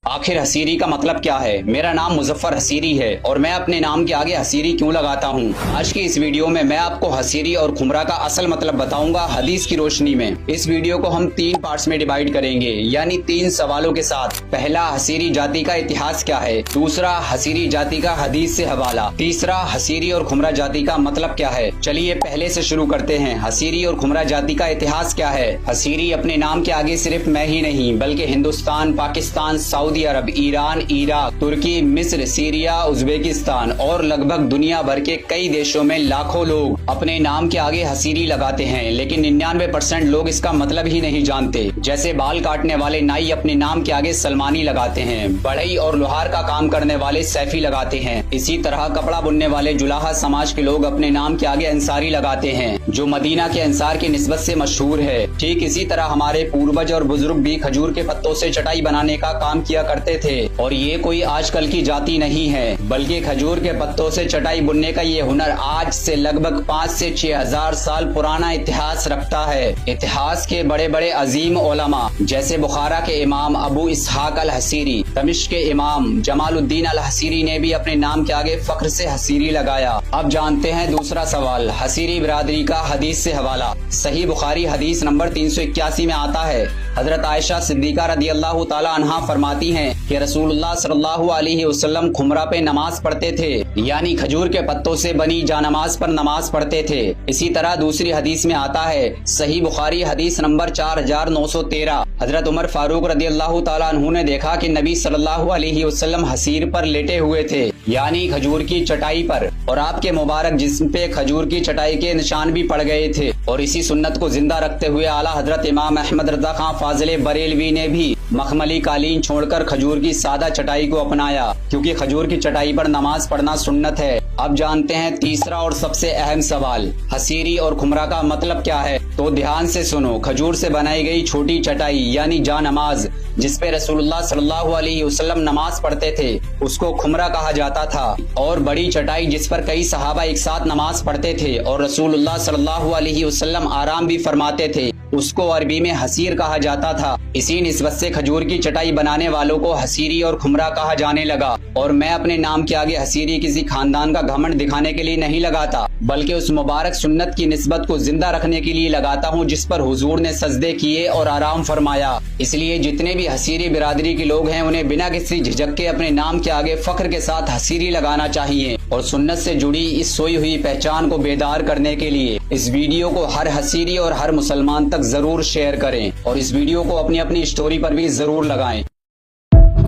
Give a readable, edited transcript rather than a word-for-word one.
आखिर हसीरी का मतलब क्या है। मेरा नाम मुजफ्फर हसीरी है और मैं अपने नाम के आगे हसीरी क्यों लगाता हूँ। आज की इस वीडियो में मैं आपको हसीरी और खुमरा का असल मतलब बताऊंगा हदीस की रोशनी में। इस वीडियो को हम 3 पार्ट्स में डिवाइड करेंगे, यानी 3 सवालों के साथ। पहला, हसीरी जाति का इतिहास क्या है। दूसरा, हसीरी जाति का हदीस से हवाला। तीसरा, हसीरी और खुमरा जाति का मतलब क्या है। चलिए पहले से शुरू करते हैं। हसीरी और खुमरा जाति का इतिहास क्या है। हसीरी अपने नाम के आगे सिर्फ मैं ही नहीं बल्कि हिंदुस्तान, पाकिस्तान, सऊदी अरब, ईरान, इराक, तुर्की, मिस्र, सीरिया, उज्बेकिस्तान और लगभग दुनिया भर के कई देशों में लाखों लोग अपने नाम के आगे हसीरी लगाते हैं, लेकिन 99% लोग इसका मतलब ही नहीं जानते। जैसे बाल काटने वाले नाई अपने नाम के आगे सलमानी लगाते हैं, बढ़ई और लोहार का काम करने वाले सैफी लगाते हैं। इसी तरह कपड़ा बुनने वाले जुलाहा समाज के लोग अपने नाम के आगे अंसारी लगाते हैं, जो मदीना के अंसार की निस्बत से मशहूर है। ठीक इसी तरह हमारे पूर्वज और बुजुर्ग भी खजूर के पत्तों से चटाई बनाने का काम किया करते थे, और ये कोई आजकल की जाति नहीं है, बल्कि खजूर के पत्तों से चटाई बुनने का ये हुनर आज से लगभग 5 से 6 हजार साल पुराना इतिहास रखता है। इतिहास के बड़े बड़े अजीम उलमा जैसे बुखारा के इमाम अबू इसहाक अल हसीरी, दमिश्क के इमाम जमालुद्दीन अल हसीरी ने भी अपने नाम के आगे फख्र से हसीरी लगाया। अब जानते हैं दूसरा सवाल, हसीरी बिरादरी का हदीस से हवाला। सही बुखारी हदीस नंबर 381 में आता है, हजरत आयशा सिद्दीका रदी अल्लाह ताला अन्हा फरमाती हैं कि रसूलुल्लाह सल्लल्लाहु अलैहि वसल्लम खुमरा पे नमाज पढ़ते थे, यानी खजूर के पत्तों से बनी जानमाज पर नमाज पढ़ते थे। इसी तरह दूसरी हदीस में आता है, सही बुखारी हदीस नंबर 4913, हजरत उमर फारूक रदी अल्लाह ताला अन्हु ने देखा कि नबी सल्लल्लाहु अलैहि वसल्लम हसीर पर लेटे हुए थे, यानी खजूर की चटाई पर, और आपके मुबारक जिस्म पे खजूर की चटाई के निशान भी पड़ गए थे। और इसी सुन्नत को जिंदा रखते हुए आला हजरत इमाम अहमद रज़ा खां फाजिल बरेलवी ने भी मखमली कालीन छोड़कर खजूर की सादा चटाई को अपनाया, क्योंकि खजूर की चटाई पर नमाज पढ़ना सुन्नत है। अब जानते हैं तीसरा और सबसे अहम सवाल, हसीरी और खुमरा का मतलब क्या है। तो ध्यान से सुनो। खजूर से बनाई गई छोटी चटाई यानी जानमाज, जिसपे रसूलुल्लाह सल्लल्लाहु अलैहि वसल्लम नमाज पढ़ते थे, उसको खुमरा कहा जाता था। और बड़ी चटाई जिस पर कई सहाबा एक साथ नमाज पढ़ते थे और रसूलुल्लाह सल्लल्लाहु अलैहि वसल्लम आराम भी फरमाते थे, उसको अरबी में हसीर कहा जाता था। इसी निस्बत से खजूर की चटाई बनाने वालों को हसीरी और खुमरा कहा जाने लगा। और मैं अपने नाम के आगे हसीरी किसी खानदान का घमंड दिखाने के लिए नहीं लगाता, बल्कि उस मुबारक सुन्नत की निस्बत को जिंदा रखने के लिए लगाता हूँ जिस पर हुजूर ने सजदे किए और आराम फरमाया। इसलिए जितने भी हसीरी बिरादरी के लोग हैं उन्हें बिना किसी झिझक के अपने नाम के आगे फख्र के साथ हसीरी लगाना चाहिए, और सुन्नत से जुड़ी इस सोई हुई पहचान को बेदार करने के लिए इस वीडियो को हर हसीरी और हर मुसलमान तक जरूर शेयर करें, और इस वीडियो को अपनी अपनी स्टोरी पर भी जरूर लगाएं।